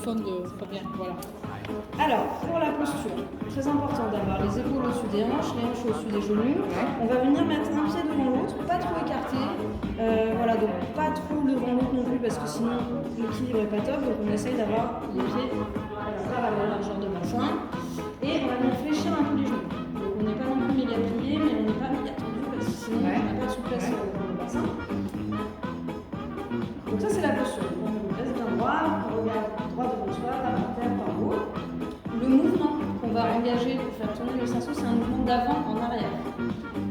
microphone de Fabien. Voilà. Alors, pour la posture, très important d'avoir les épaules au-dessus des hanches, les hanches au-dessus des genoux. On va venir mettre un pied devant l'autre, pas trop écarté. Voilà, donc pas trop devant l'autre non plus parce que sinon l'équilibre n'est pas top. Donc on essaye d'avoir les pieds par la largeur de bassin. Et on va venir fléchir un peu les genoux. Donc on n'est pas non plus méga plié, mais on n'est pas méga tendu parce que sinon on n'a pas de souplesse dans le bassin. Donc ça c'est la posture. On reste bien droit, on regarde droit devant soi, par terre, par haut. Le mouvement qu'on va engager pour faire tourner le cerceau, c'est un mouvement d'avant en arrière,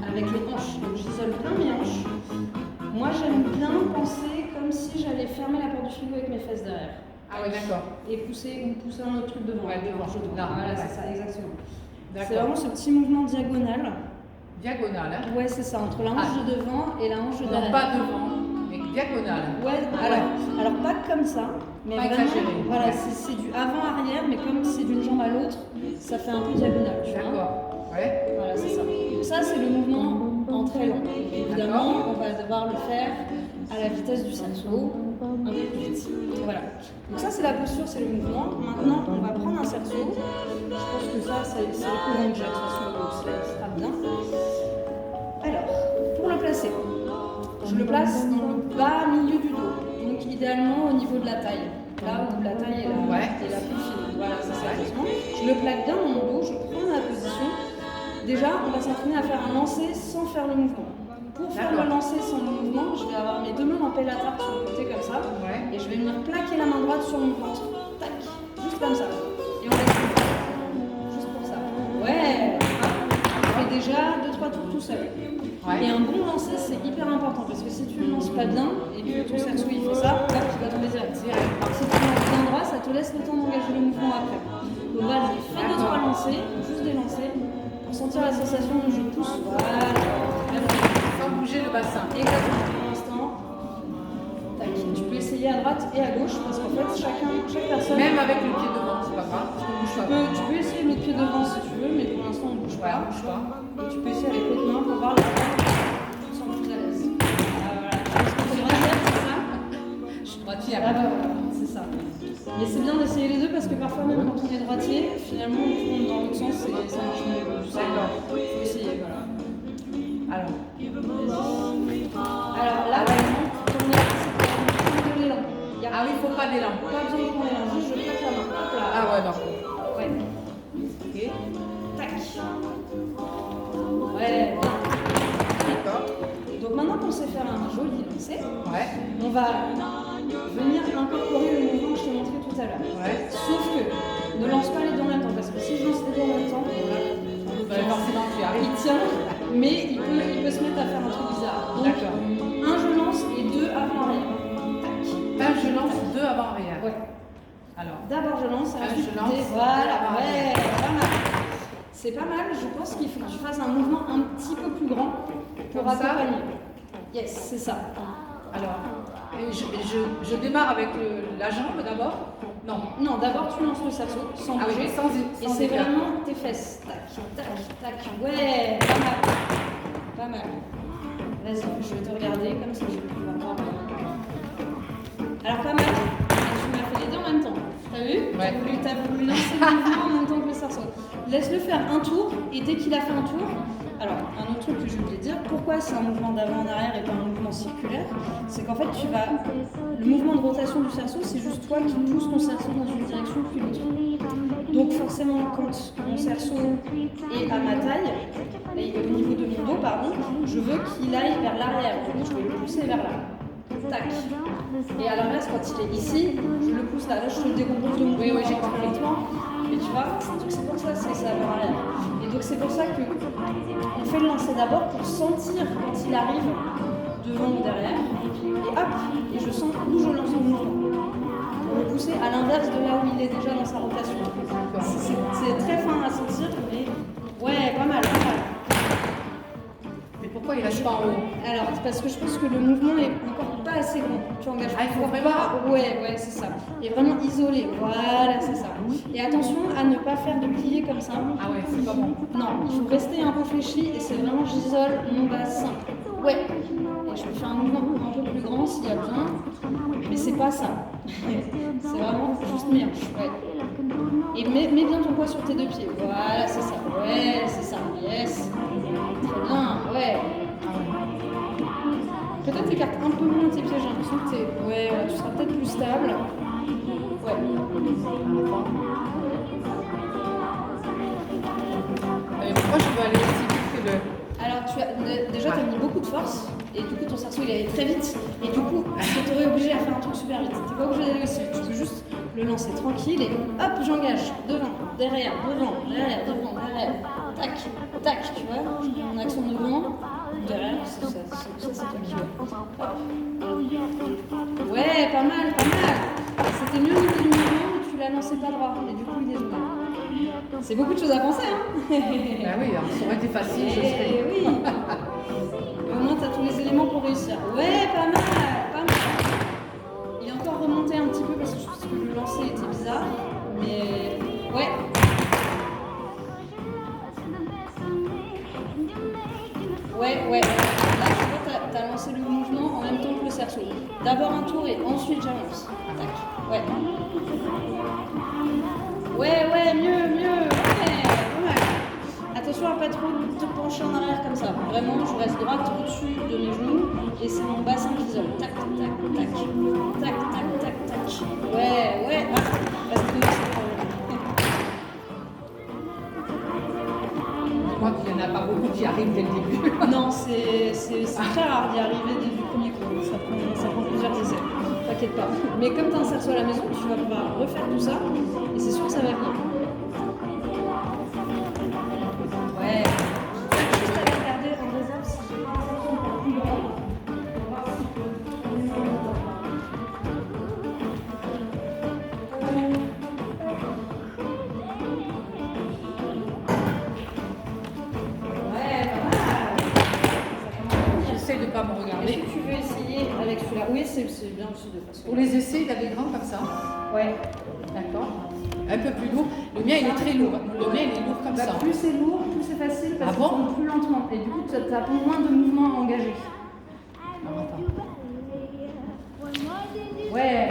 avec les hanches. Donc j'isole bien mes hanches. Moi j'aime bien penser comme si j'allais fermer la porte du frigo avec mes fesses derrière. Ah ouais, d'accord. Et pousser un autre truc devant. Ouais, devant. Voilà, c'est ça, exactement. D'accord. C'est vraiment ce petit mouvement diagonal. Diagonale, hein? Ouais, c'est ça, entre la hanche de devant et la hanche de derrière. Non, pas devant, mais diagonale. Ouais, alors pas comme ça, mais pas vraiment, exagéré. voilà, c'est du avant-arrière, mais comme c'est d'une jambe à l'autre, ça fait un peu diagonal. D'accord. Ouais. Voilà, c'est ça. Donc ça, c'est le mouvement en très long. Évidemment, on va devoir le faire à la vitesse du cerceau, un peu plus vite. Voilà. Donc ça, c'est la posture, c'est le mouvement. Maintenant, on va prendre un cerceau. Je pense que ça, c'est les courants que j'ai, de toute façon, donc ça sera bien. Alors, pour le placer, je le place dans le bas milieu du dos. Donc idéalement au niveau de la taille. Là où la taille est la plus fine. Voilà, c'est ça. Je le plaque bien dans mon dos, je prends ma position. Déjà, on va s'entraîner à faire un lancer sans faire le mouvement. Pour faire le lancer sans le mouvement, je vais avoir mes deux mains en pelle à tarte sur le côté comme ça. Et je vais venir plaquer la main droite sur mon ventre. Tac, juste comme ça. Et on laisse juste pour ça. Ouais. On fait déjà 2-3 tours tout seul. Et un bon lancer, c'est hyper important parce que si tu ne lances pas bien et que ton cerceau il fait ça, là tu vas tomber direct. Alors si tu lances bien droit, ça te laisse le temps d'engager le mouvement après. Donc vas-y, fais 2-3 lancers, juste des lancers, pour sentir la sensation de je pousse. Voilà. Sans bouger le bassin. Exactement. Pour l'instant, tac. Tu peux essayer à droite et à gauche parce qu'en fait, chaque personne. Même avec le pied devant, c'est pas grave. Tu peux essayer le pied devant si tu veux, mais pour l'instant on ne bouge pas. Et tu peux essayer avec l'autre main pour voir le tu te sens plus à l'aise. Voilà. Tu es droitière, c'est ça? Je suis droitière. Ah bah voilà, c'est ça. Mais c'est bien d'essayer les deux parce que parfois même quand on est droitier, finalement on tourne dans l'autre sens et ça marche mieux. D'accord. Il faut essayer, voilà. Alors. Alors là, par exemple, tourner, c'est de l'élan. Ah oui, il ne faut pas d'élan. Pas besoin de tourner l'élan, juste je claque la main. Hop là. Ah ouais, non. Ouais. Ok. Tac. Ouais. D'accord. Donc maintenant qu'on sait faire un joli lancer, Ouais. on va venir incorporer le mouvement que je t'ai montré tout à l'heure. Ouais. Sauf que ne lance pas les deux en même temps, parce que si je lance les deux en même temps, Forcément, tu arrives. il tient, mais il peut se mettre à faire un truc bizarre. Donc, un je lance et deux avant-arrière. Un je lance, deux avant-arrière. Ouais. Alors. D'abord je lance, ensuite je lance, voilà, ouais, pas mal. C'est pas mal, je pense qu'il faut que tu fasses un mouvement un petit peu plus grand pour comme accompagner. Yes, c'est ça. Alors, je démarre avec la jambe d'abord. Non. Non, d'abord tu lances le cerceau sans bouger. Oui, sans et c'est écart. vraiment tes fesses. Tac, tac, tac. Ouais, pas mal. Pas mal. Vas-y, je vais te regarder comme ça je vais pouvoir voir. Alors pas mal. Tu m'as fait les deux en même temps. T'as vu? Ouais. T'as voulu lancer le mouvement en même temps que le cerceau. Laisse-le faire un tour et dès qu'il a fait un tour, alors un autre truc que je voulais dire, pourquoi c'est un mouvement d'avant en arrière et pas un mouvement circulaire, c'est qu'en fait le mouvement de rotation du cerceau, c'est juste toi qui pousses ton cerceau dans une direction puis l'autre. Donc forcément quand mon cerceau est à ma taille, et au niveau de mon dos pardon, je veux qu'il aille vers l'arrière, donc je vais le pousser vers là. Tac. Et à l'inverse, quand il est ici, je le pousse là. Là, je te le décompose de mon Oui, j'ai compris. Et tu vois, donc c'est pour ça que c'est avant arrière. Et donc c'est pour ça que on fait le lancer d'abord pour sentir quand il arrive devant ou derrière. Et hop, et je sens où je lance le mouvement. Pour le pousser à l'inverse de là où il est déjà dans sa rotation. C'est très fin à sentir, mais ouais, pas mal, pas mal. Mais pourquoi il reste pas en haut? Alors, c'est parce que je pense que le mouvement est encore pas assez grand. Tu engages il faut vraiment. Ouais, c'est ça. Et vraiment isolé. Voilà, c'est ça. Et attention à ne pas faire de pliés comme ça. Ah ouais, c'est pas bon. Non, il faut rester un peu fléchi et c'est vraiment j'isole mon bassin. Ouais. Et je peux faire un mouvement un peu plus grand s'il y a besoin, mais c'est pas ça. C'est vraiment juste mes hanches. Ouais. Et mets bien ton poids sur tes deux pieds. Voilà, c'est ça. Ouais, c'est ça. Yes. Très bien. Ouais. Peut-être écarte un peu moins tes pieds, j'ai l'impression que t'es. Ouais, voilà, tu seras peut-être plus stable. Ouais. Pourquoi je peux aller aussi vite que le. Alors, déjà, tu as mis beaucoup de force, et du coup, ton cerceau il allait très vite, et du coup, tu t'aurais obligé à faire un truc super vite. Tu n'es pas obligé d'aller aussi vite, tu peux juste le lancer tranquille, et hop, j'engage, devant, derrière, derrière. Tac, tac, tu vois, je mets en action devant, derrière, c'est toi qui vois. Ouais, pas mal. C'était mieux au niveau du mouvement, mais tu la lançais pas droit, et du coup, il est mal. C'est beaucoup de choses à penser, hein. Bah oui, alors, ça aurait été facile, je serais. Oui. Au moins, tu as tous les éléments pour réussir. Ouais, pas mal. Il est encore remonté un petit peu parce que je pense que le lancer était bizarre. Mais ouais. Ouais. Là, tu vois, tu as lancé le mouvement en même temps que le cerceau. D'abord un tour et ensuite j'avance. Tac. Ouais. Ouais, mieux. Ouais, pas mal. Attention à pas trop te pencher en arrière comme ça. Vraiment, je reste droite au-dessus de mes genoux et c'est mon bassin qui isole. Tac. Ouais. Parce que Dis-moi qu'il n'y en a pas beaucoup qui arrivent dès le début. non, c'est très rare d'y arriver dès le premier coup. Ça prend plusieurs essais. T'inquiète pas. Mais comme tu as un cerceau à la maison, tu vas pouvoir refaire tout ça et c'est sûr que ça va venir. Ouais. Juste à la regarder en réserve si j'ai pas l'impression qu'on plus grand. On va voir si ouais, pas mal. J'essaie de ne pas me regarder. Est-ce que tu veux essayer avec celui-là? Oui, c'est bien aussi de façon. Pour les essais, il avait grand comme ça. Ouais. D'accord. Un peu plus lourd. Le mien, il est très lourd. Le mien, il est lourd comme ça. Plus c'est lourd, plus c'est facile parce Ah que bon tu tournes plus lentement. Et du coup, tu as moins de mouvements à engager. Alors, attends. Ouais.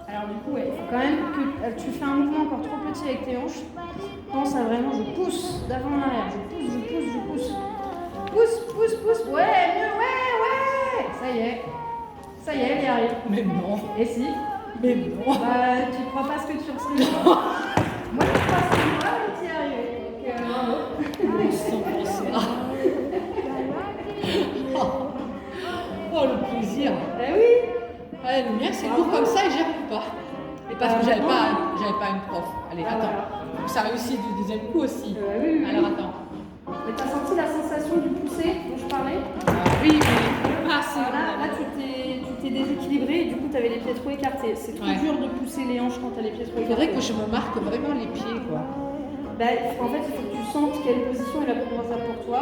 Alors du coup, ouais, il faut quand même que tu fais un mouvement encore trop petit avec tes hanches. Pense à vraiment, je pousse d'avant en arrière. Je pousse. Pousse. Ouais, mieux, ouais. Ça y est, elle y arrive. Mais non. Et si? Mais non. Bah, tu crois pas ce que tu ressens. Moi, je crois que c'est moi qui y arrive. Donc, Sans penser. Oh, le plaisir. Eh oui. Ouais, le mien, c'est lourd comme ça et j'y arrive pas. Et parce que j'avais pas une prof. Allez, attends. Donc ça réussit du deuxième coup aussi. Oui. Alors, attends. Mais t'as senti la sensation du pousser dont je parlais? Oui, mais pas assez. Là, tu t'es déséquilibré et du coup, tu avais les pieds trop écartés. C'est trop dur de pousser les hanches quand tu as les pieds trop Il écartés. faudrait que je me marque vraiment les pieds, quoi. Bah, en fait, il faut que tu sentes quelle position est la plus confortable pour toi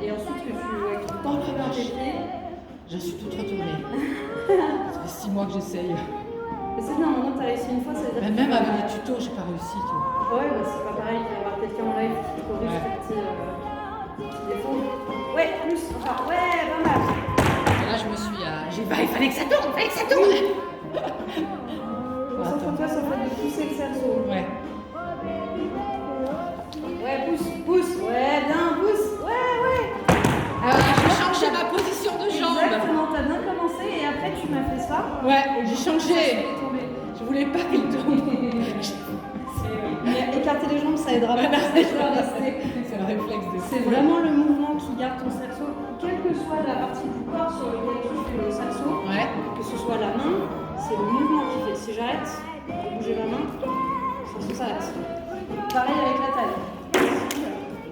et ensuite que tu tends bien tes pieds. Je suis toute retournée. Ça fait 6 mois que j'essaye. Mais c'est bien, maintenant que tu as réussi une fois, ça veut dire que Même avec les tutos, j'ai pas réussi. Tu vois. Ouais, bah, c'est pas pareil d'avoir quelqu'un en live qui corrige tes petits défauts. Ouais, plus, enfin, ouais, pas mal. Et là, je me suis. Il fallait que ça tourne, Concentre-toi sur le fait de pousser le cerceau. Ouais. Ouais, pousse. Ouais, bien, pousse. Ouais. J'ai changé ma position de jambe. Exactement, t'as bien commencé et après tu m'as fait ça. Ouais, j'ai changé. Tombé. Je voulais pas qu'il tombe. Mais écarter les jambes, ça aidera pas à rester. C'est le réflexe de. C'est vraiment le mouvement qui garde ton cerceau, quelle que soit la partie du corps sur laquelle tu fais le cerceau, Ouais. que ce soit la main, c'est le mouvement qui fait. Si j'arrête de bouger ma main, le cerceau s'arrête. Pareil avec la taille.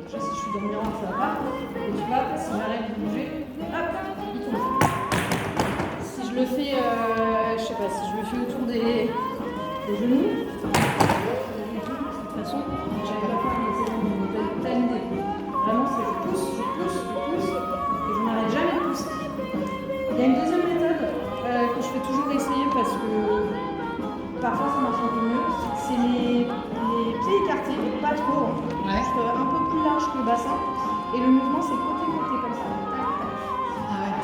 Déjà, si je suis dominante, ça va pas. Et tu vois, si j'arrête de bouger, hop, il tombe. Si je le fais, je sais pas, si je le fais autour des genoux, de toute façon, j'arrive pas à faire les éléments. T'as une idée. Vraiment, c'est je pousse, et je n'arrête jamais de pousser. Il y a une deuxième méthode que je fais toujours essayer parce que parfois ça marche un peu mieux. C'est les pieds écartés, pas trop, Ouais. un peu plus large que le bassin. Et le mouvement, c'est côté-côté comme ça. Tac, tac. Ah ouais.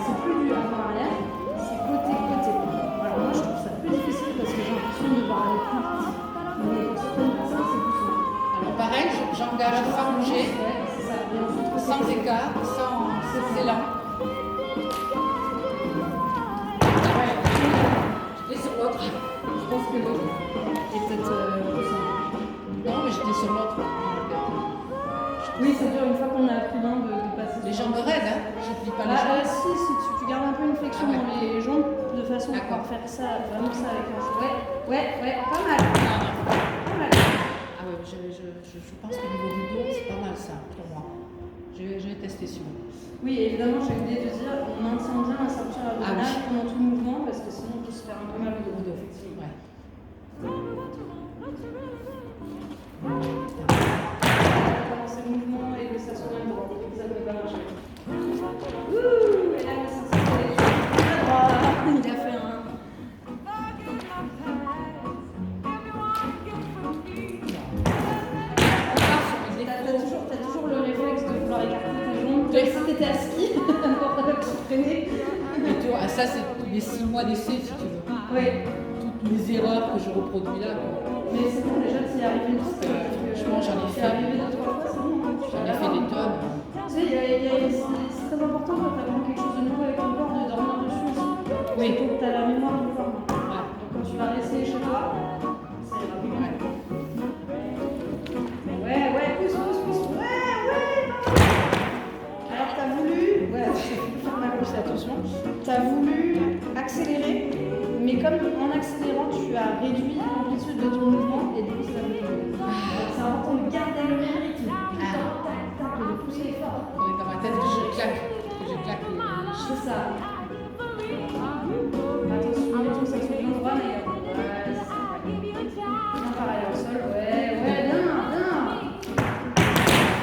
engage sans bouger, Ouais, c'est ça. Et ensuite, sans écart, sans élan. J'étais sur l'autre. je pense que l'autre est peut-être possible. Non, mais j'étais sur l'autre. Oui, c'est dur une fois qu'on a appris l'un de passer. Les jambes raides, hein. Je plie pas les Ah, jambes. si tu gardes un peu une flexion Ah ouais. dans les jambes de façon à D'accord. pouvoir faire ça, vraiment ça avec un jeu. Ouais, pas mal. Non, non. Pas mal. Ah ouais, je pense qu'au niveau du dos, c'est pas mal ça pour moi. Je vais tester celui-là. Oui, évidemment, j'ai oublié de dire, on maintient bien la ceinture abdominale oui. pendant tout le mouvement parce que sinon on peut se faire un peu mal au dos. Ouais. On va commencer le mouvement et que ça soit même droit. Ça ne peut pas marcher. Ouh, et là, la sensation est très droit. Il a fait un. T'as toujours le réflexe de vouloir écarter tes jambes. Comme si t'étais à ski, n'importe quoi qui traînait. Et tu vois, ça c'est les 6 mois d'essai si tu veux. Oui. Toutes les erreurs que je reproduis là. Mais c'est bon, déjà, t'y es arrivé une fois. Franchement, j'en ai T'y es fait. arrivé 2-3 fois, c'est bon. Hein. J'en ai fait des tonnes. Tu sais, c'est très important quand t'apprends quelque chose de nouveau avec ton corps de dormir dessus aussi. Oui. Pour que t'as la mémoire du corps. Ouais. Donc quand tu vas réessayer chez toi, ça ira plus loin. Ouais, pousse. Ouais. Alors t'as voulu. Ouais, je vais faire ma gauche, attention. T'as voulu accélérer, mais comme en accélérant, tu as réduit l'amplitude de ton mouvement et du coup ça va mieux. Donc c'est important de garder le même rythme. Tac, de pousser fort. On est dans ma tête que je claque. C'est ça. Attention, mettons ça sur le droit, mais ouais, c'est ça. Bien pareil au sol, ouais, bien.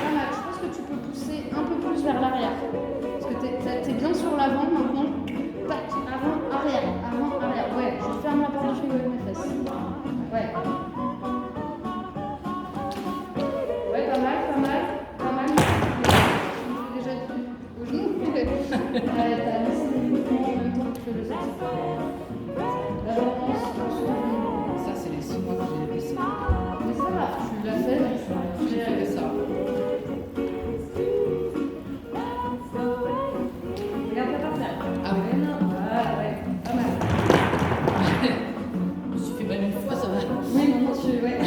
Pas mal. Je pense que tu peux pousser un peu plus vers l'arrière. Parce que t'es bien sur l'avant maintenant. Tac, avant, arrière. Ouais, je ferme la porte du frigo avec mes fesses. Ouais. Ouais, pas mal. Je l'ai déjà dit au genou. T'as laissé les mouvements en même temps que le sexe. D'abord, on se Ça, c'est les 6 mois que j'ai laissé. mais ça va, tu l'as fait, J'ai fait ça. Regarde pas par terre. Ah oui. Ouais, non. Ouais, pas mal. Je me suis fait même une fois, ça va. Oui, maintenant tu. Ouais.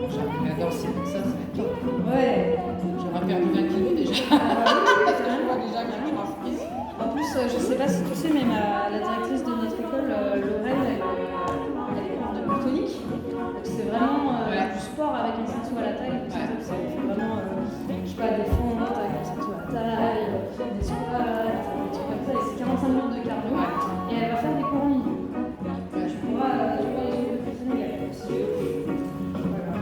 J'ai appris à danser avec ça, ça va être top. Ouais. J'aurais perdu 20 kilos déjà. Je vois déjà que je suis prise. En plus, je sais pas si tu sais, mais la directrice de notre école, Lorraine, elle est prof de plutonique. Donc c'est vraiment du sport avec un saut à la taille. Donc c'est top, ça fait vraiment, je sais pas, des fentes avec un saut à la taille, des squats, des trucs comme ça. Et c'est 45 minutes de cardio. Et elle va faire des cours en ligne. Tu pourras les suivre depuis le Sénégal. Voilà.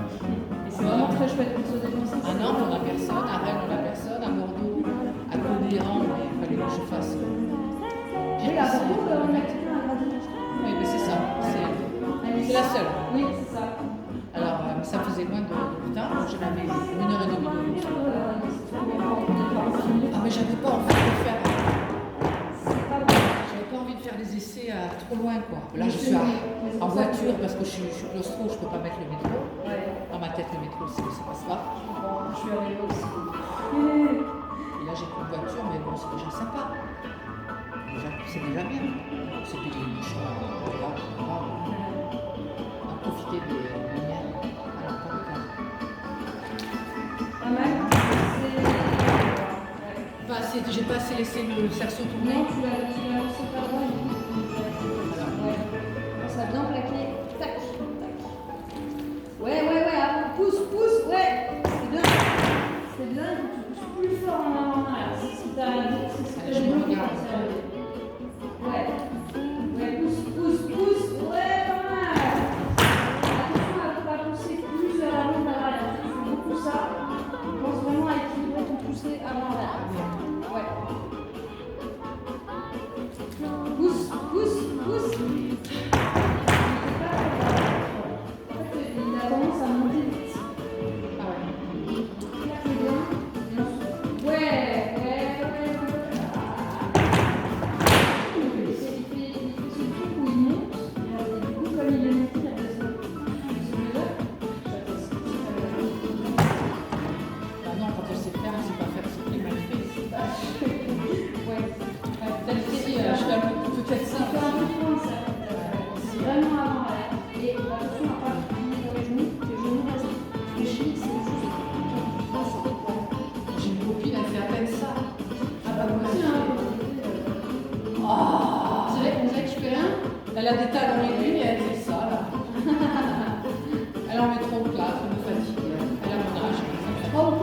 Et c'est vraiment très chouette pour se dépenser. À Nantes, on n'a personne. À Rennes, on n'a personne. À Bordeaux, à Codéran, il fallait que je fasse. Oui, à Bordeaux, on a quelqu'un à Gradine. Oui, mais c'est ça. C'est la seule. Oui, c'est ça. Alors, ça faisait moins de temps. J'en avais 1h30 de route. Ah, mais j'avais pas envie de faire. J'avais pas envie de faire des essais trop loin, quoi. Là, je suis en voiture parce que je suis claustro, je peux pas mettre le métro. Dans ma tête, le métro, ça passe pas. Je suis arrivée aussi. Et là, j'ai pris une voiture, mais bon, c'est déjà sympa. C'est déjà bien. C'est payé une chambre, on va profiter des lumières. Alors, pour le cas. Pas mal. Pas assez, j'ai pas assez laissé le cerceau tourner. Non, tu l'as lancé par droit. Ça a bien plaqué. Tac, tac. Ouais. Pousse. Ouais. C'est bien. C'est bien que tu pousses plus fort en avant en arrière. Si t'as Allez, je me regarde. Ouais, pousse. Ouais, pas mal. Attention à pas pousser plus vers l'avant que vers l'arrière. Tu fais beaucoup ça. Pense vraiment à équilibrer ton poussé avant-arrière. Ouais. Elle a des talons aiguilles et elle fait ça là. Elle en met 3 ou 4, elle me fatigue. Elle a mon âge. 3 ou 4?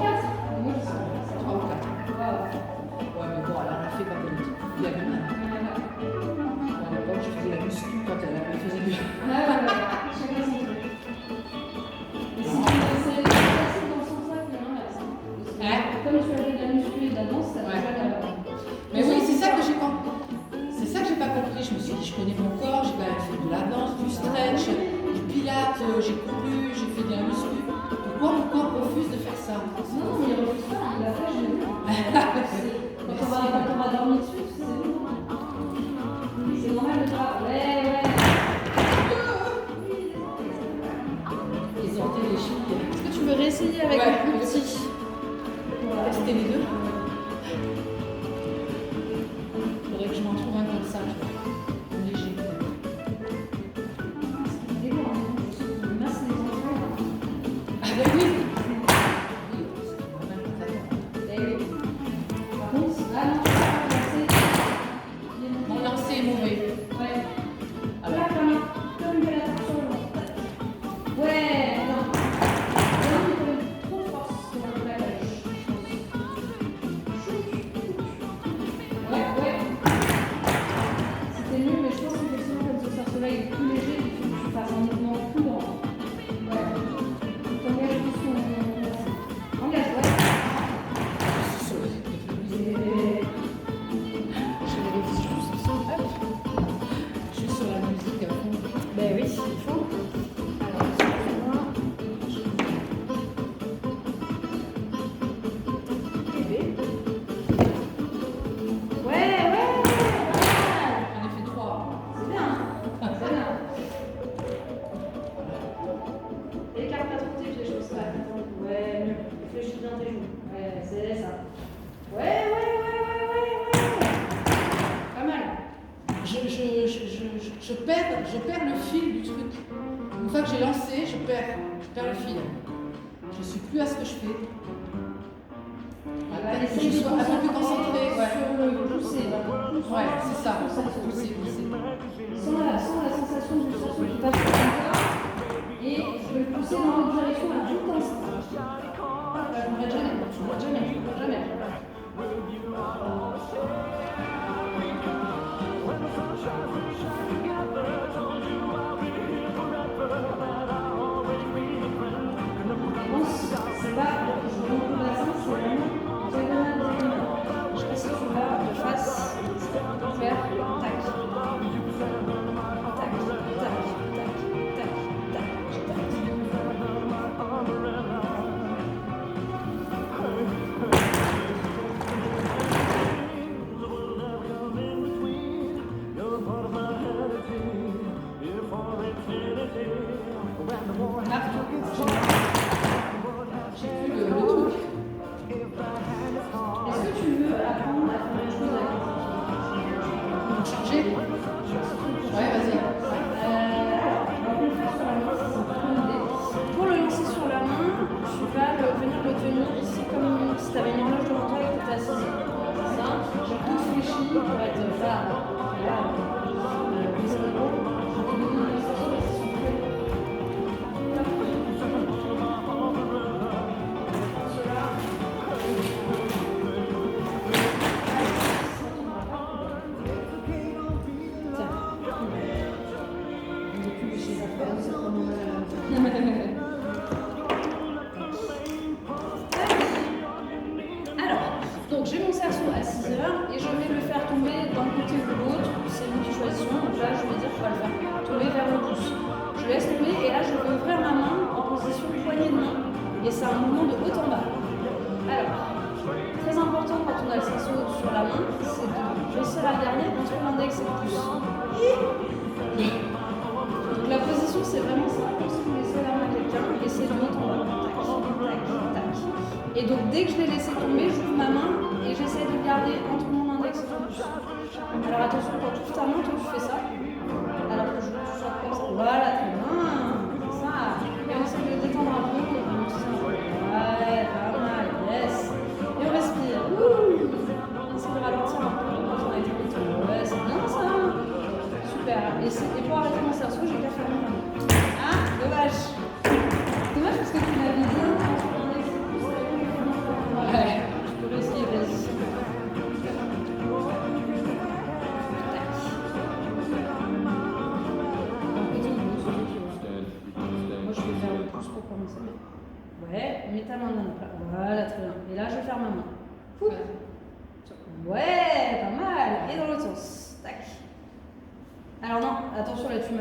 3 ou 4. Ouais, mais bon, alors elle a fait quand elle était plus gamine. À l'époque, je faisais la muscu quand elle faisait du. Chacun son truc. Et si tu essaies de passer dans ce sens-là, c'est l'inverse. Comme tu avais de la muscu et de la danse, ça va pas. Mais oui, c'est ça que j'ai compris. C'est ça que j'ai pas compris. Je me suis dit, je connais mon corps, j'ai quand même fait de la danse, du stretch, du pilates, j'ai couru, j'ai fait de la muscu. Pourquoi mon corps refuse de faire ça? Non, mais il refuse pas, il l'a fait, je l'ai vu. Quand on va dormir dessus, c'est bon. C'est normal de faire. Ouais. Ils ont été les filles. Est-ce que tu veux réessayer avec le plus petit? Tester les deux. Il faudrait que je m'en trouve un comme ça, tu vois. Léger. Ah ben oui. Mon lancer est mauvais. Ouais. Alors. Là, comme une attention. Ouais, non. Trop de force sur le plaquage. Ouais. C'était nul, mais je pense qu'effectivement, comme ce cerceau-là il est plus léger, il faut que tu fasses un mouvement plus grand. Ouais. T'engages plus ton. Engage, ouais. Je suis sur la musique à fond. Ben oui, il faut. Alors, excuse-moi. Ouais. J'en ai fait 3. C'est bien. Écarte pas trop tes pieds, je pense pas. Ouais, mieux. Réfléchis bien tes genoux. Ouais, c'est ça. Ouais. Pas mal. Je perds le fil du truc. Une fois que j'ai lancé, je perds le fil. Je suis plus à ce que je fais. Voilà, Je suis un peu plus concentrée. Ouais, sur le pousser. ouais, c'est ça. Pousser. Sans la sensation du cerceau qui passe sur ton corps. Et je vais le pousser dans l'autre direction à tout instant. Là, je m'arrête jamais. Bon, c'est pas, je monte le bassin, c'est vraiment diagonale derrière. Je sais pas si tu vas de face faire tac. J'ai plus le truc. Est-ce que tu veux apprendre à faire une chose avec Changer? Ouais, vas-y. alors, on va le faire sur la main, c'est une bonne idée. Pour le lancer sur la main, tu vas venir le tenir ici comme si tu avais une horloge devant toi et que tu étais assise. C'est ça. J'ai tout fléchi pour être Alors, donc j'ai mon cerceau à 6 heures et je vais le faire tomber d'un côté ou de l'autre. C'est nous qui choisissons. Donc là, je vais dire qu'on va le faire tomber vers le pouce. Je laisse tomber et là, je vais ouvrir ma main en position poignée de main. Et c'est un mouvement de haut en bas. Alors, très important quand on a le cerceau sur la main, c'est de baisser la dernière entre l'index et le pouce. Donc la position, c'est vraiment ça. Comme si vous laissez la main à quelqu'un et c'est de haut en bas. Tac. Et donc dès que je l'ai laissé tomber, j'ouvre ma main et j'essaie de le garder entre mon index et mon pouce. Alors attention, quand tu ouvres ta main, toi tu fais ça. Alors que je sois comme ça. Voilà, très bien. Ça. Et on essaie de le détendre un peu. Ouais, pas mal. Yes. Et on respire. Ouh. On essaie de ralentir un peu quand on a été vite. Ouais, c'est bien ça. Super. Et pour arrêter mon cerceau, j'ai qu'à faire mon main. Ah, dommage. Dommage parce que tu m'avais dit Ouais. je peux réessayer, vas-y. Moi je vais faire le pouce pour commencer. Ouais, mets ta main dans le plat. Voilà, très bien. Et là je vais faire ma main. Fou. Ouais, pas mal. Et dans l'autre sens. Tac. Alors non, attention là, tu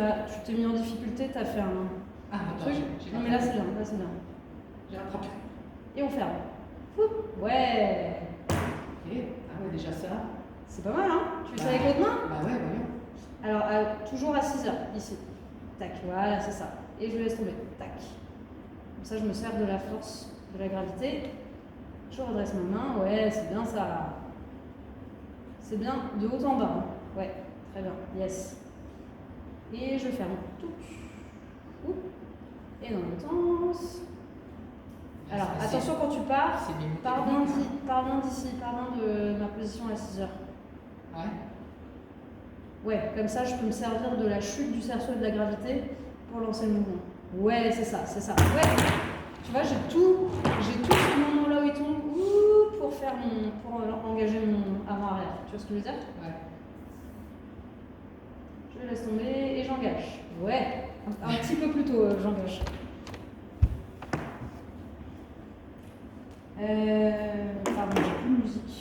t'es mis en difficulté, t'as fait un Ah, attends, truc. j'ai Non mais là c'est bien, là c'est bien. J'ai rattrapé. Et on ferme. Fou. Ouais. Ok. Ah ouais, déjà ça. C'est pas mal, hein? Tu fais ça avec l'autre main? Bah ouais, voyons. Alors, toujours à 6 heures, ici. Tac, voilà, c'est ça. Et je laisse tomber. Tac. Comme ça, je me sers de la force de la gravité. Je redresse ma main. Ouais, c'est bien ça. C'est bien de haut en bas. Hein. Ouais, très bien. Yes. Et je ferme tout. Oup. Et dans l'autre sens. Alors, attention quand tu pars, pars bien d'ici, pars bien de ma position à 6 heures. Ouais. Ouais, comme ça je peux me servir de la chute du cerceau et de la gravité pour lancer le mouvement. Ouais, c'est ça, c'est ça. Ouais. Tu vois, j'ai tout ce moment-là où il tombe pour engager mon avant-arrière. Tu vois ce que je veux dire? Ouais. Je laisse tomber et j'engage. Ouais, un petit peu plus tôt, j'engage. Pardon, j'ai plus de musique.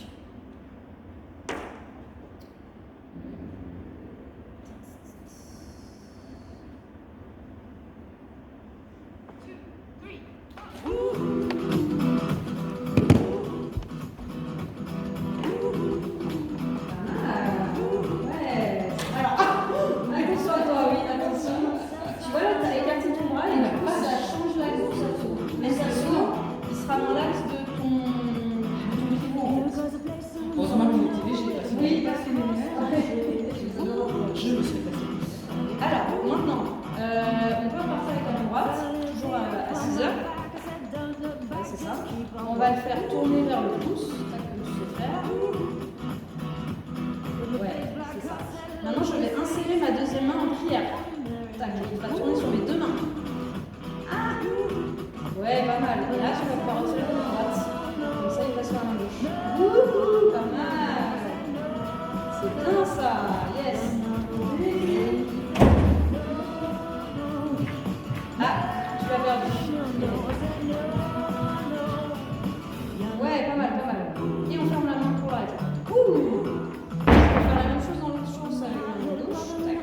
On va le faire tourner vers le pouce, ça que tu sais faire. Ouais, c'est ça. Maintenant, je vais insérer ma deuxième main en prière. Tac, il va tourner sur mes deux mains. Ah ouais, pas mal. Et là, tu vas pouvoir retirer la main droite. Comme ça, il va sur la main gauche. Wouhou, pas mal. C'est bien ça. Yes. Ah, tu l'as perdu. Ouais, pas mal, pas mal. Et on ferme la main pour l'arrêter. Ouh! On va faire la même chose dans l'autre sens avec la main gauche. Tac.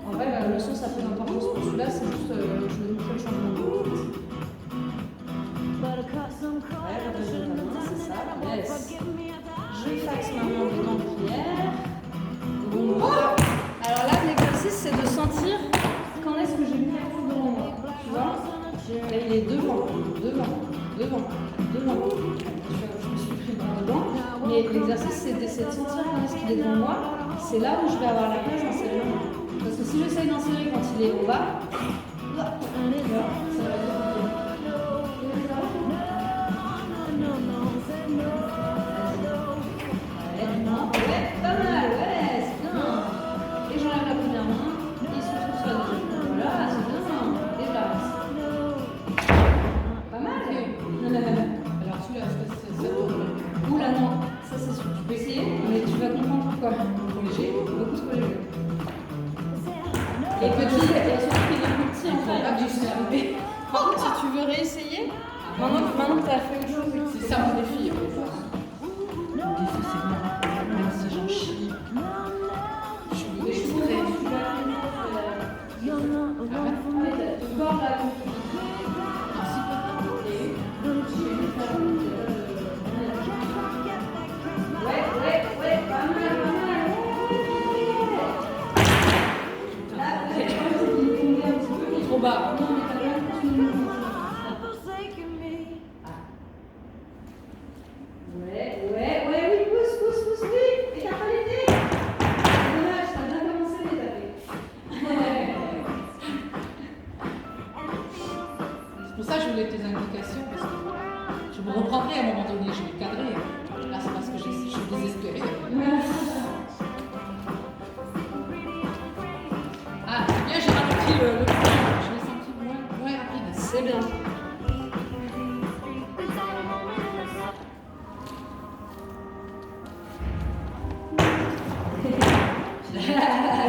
En vrai, le sens a peu d'importance pour celui-là, c'est juste je vais montrer le changement de main. Ouais, la deuxième main, c'est ça. Yes. Je faxe ma main dedans de prière. Bon. Alors là, l'exercice, c'est de sentir quand est-ce que j'ai mis la coupe devant moi. Tu vois? Là, il est devant. Je me suis pris dedans. Mais l'exercice, c'est d'essayer de sentir quand est-ce qu'il est devant moi. C'est là où je vais avoir la place d'insérer la main. Parce que si j'essaye d'insérer quand il est au bas, ça va être compliqué. Ouais, pas mal, ouais, c'est bien. Et j'enlève la première main, et il se trouve sur la deuxième. Voilà, c'est bien. Et je la reste. Pas mal. Alors celui-là, ça tourne. Oula non, ça c'est sûr. Tu peux essayer, mais tu vas comprendre pourquoi. Trop léger. Beaucoup trop léger. Et petit, et surtout qu'il est plus petit en fait. Ah, j'y suis arrivée. Par contre, si tu veux réessayer, maintenant que tu as fait autre chose, C'est ça mon défi. Mon défi, c'est bien. Même si j'en chie. Je suis déchirée. Ouais, pas mal. Là, il est tombé un petit peu, mais Trop bas. non, mais t'as bien continué. Ouais, oui, pousse, oui. Écarte pas les pieds. Dommage, t'as bien commencé à les taper. C'est pour ça que je voulais tes indications, parce que je me reprendrai à un moment donné, je vais cadrer. Là, c'est parce que je suis désespérée. C'est bien.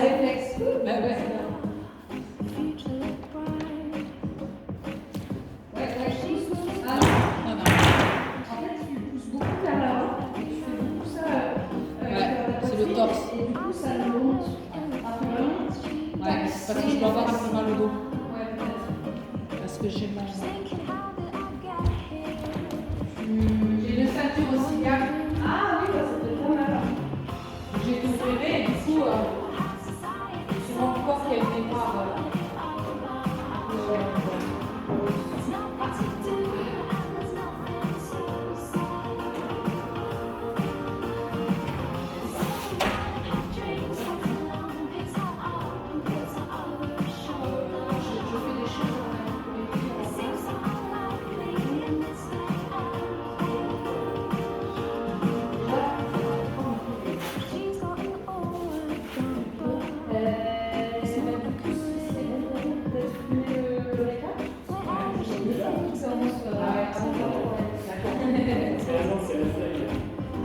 Réflexe. Bah ouais. Ah, Non, non. en fait, tu pousses beaucoup vers l'avant et tu fais beaucoup ça avec la c'est le poitrine, torse. et du coup, ça le monte un peu long. Ouais, parce que je dois avoir un peu mal au dos. Ouais, peut-être. Parce que j'ai mon. J'ai une ceinture aussi, gars. Ah oui, bah, ça peut être pas mal. J'ai tout opéré et du coup, sur mon corps qui a une mémoire.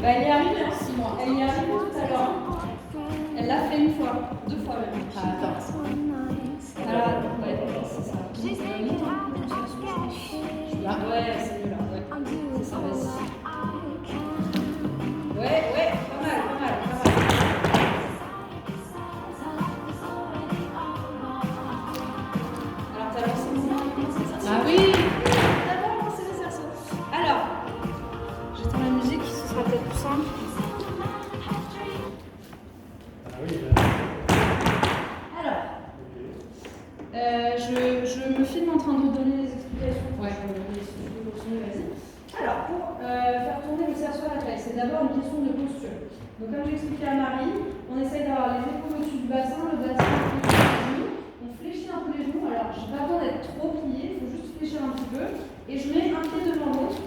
Bah, elle y est arrivée en 6 mois. Elle y est arrivée tout à l'heure. Elle l'a fait une fois, 2 fois même. Ah, attends. Alors, ouais, c'est ça. Là. Ouais, c'est mieux là. Ouais. C'est ça, vas-y. Ouais, pas mal, pas mal, pas mal. Alors, t'as lancé le mouvement, c'est ça? Ah oui. D'abord lancer les cerceaux. Alors, j'éteins la musique, ce sera peut-être plus simple. Alors, je me filme en train de donner les explications. Ouais. Je peux continuer, vas-y. Alors, pour faire tourner le cerceau à la taille, c'est d'abord une question de posture. Donc, comme j'expliquais à Marie, on essaye d'avoir les épaules au-dessus du bassin, le bassin au-dessus des genoux. On fléchit un peu les genoux. Alors, je n'ai pas besoin d'être trop plié, il faut juste fléchir un petit peu. Et je mets un pied devant l'autre.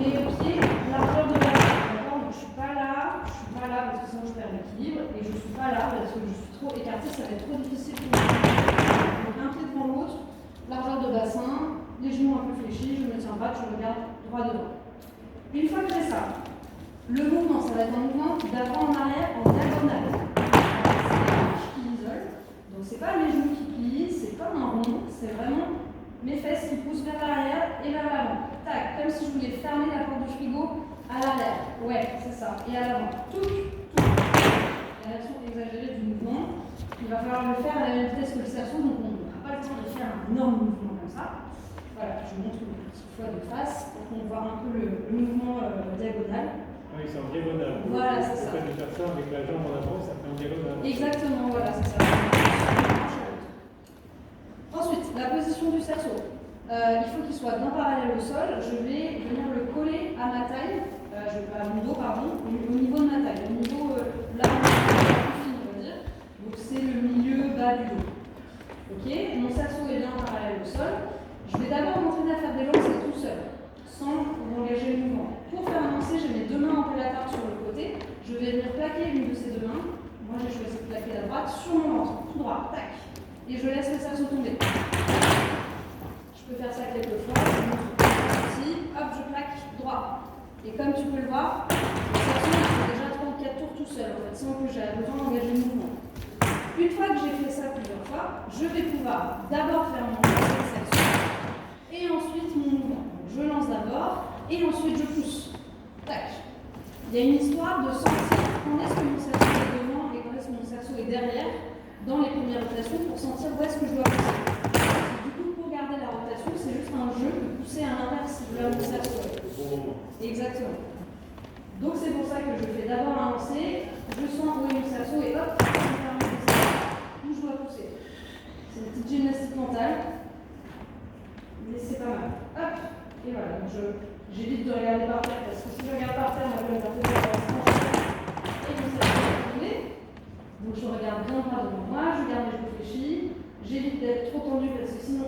Les pieds, largeur de bassin. D'accord? Donc, je ne suis pas là parce que sinon je perds l'équilibre. Et je ne suis pas là parce que je suis trop écartée, ça va être trop difficile pour moi. Donc, un pied devant l'autre, largeur de bassin, les genoux un peu fléchis, je me tiens droite, je regarde droit devant. Une fois que j'ai ça, le mouvement, ça va être un mouvement d'avant en arrière en diagonale. C'est les hanches qui isolent. Donc, c'est pas mes genoux qui plient, c'est pas un rond, c'est vraiment mes fesses qui poussent vers l'arrière et vers l'avant. Tac, comme si je voulais fermer la porte du frigo à l'arrière. Ouais, c'est ça. Et à l'avant. Tout. Réaction exagérée du mouvement. Il va falloir le faire à la même vitesse que le cerceau, donc on n'aura pas le temps de faire un énorme mouvement comme ça. Voilà, je vous montre une petite fois de face pour qu'on voit un peu le mouvement diagonal. Oui, c'est en diagonale. Voilà, c'est ça. Le fait de faire ça avec la jambe en avant, ça fait en diagonale. Exactement, voilà, c'est ça. Ensuite, la position du cerceau. Il faut qu'il soit bien parallèle au sol. Je vais venir le coller à ma taille, à mon dos, pardon, au niveau de ma taille, au niveau là, on va dire. Donc c'est le milieu bas du dos. Ok, mon cerceau est bien parallèle au sol. Je vais d'abord m'entraîner à faire des lancers tout seul, sans engager le mouvement. Pour faire un lancer, j'ai mes 2 mains empilatoires sur le côté. Je vais venir plaquer une de ces 2 mains. Moi, j'ai choisi de plaquer la droite sur mon ventre, tout droit, tac. Et je laisse le cerceau tomber. Je peux faire ça quelques fois. Ici, hop, je plaque droit. Et comme tu peux le voir, le cerceau fait déjà 3 ou 4 tours tout seul, en fait, sans que j'ai besoin d'engager le mouvement. Une fois que j'ai fait ça plusieurs fois, je vais pouvoir d'abord faire mon lancer de cerceau et ensuite mon mouvement. Donc, je lance d'abord et ensuite je pousse. Tac. Il y a une histoire de sentir quand est-ce que mon cerceau est devant et quand est-ce que mon cerceau est derrière dans les premières rotations pour sentir où est-ce que je dois pousser. Du coup, pour garder la rotation, c'est juste un jeu de pousser à l'inverse de là où mon cerceau est. Exactement. Donc c'est pour ça que je fais d'abord un lancer, je sens où est mon cerceau et hop, je vais faire mon lancer. Où je dois pousser. C'est une petite gymnastique mentale, mais c'est pas mal. Hop, et voilà. Donc j'évite de regarder par terre parce que si je regarde par terre, ma colonne vertébrale va se pencher et mon cerceau va tomber. Donc je regarde bien droit devant moi, je garde les genoux fléchis, j'évite d'être trop tendu parce que sinon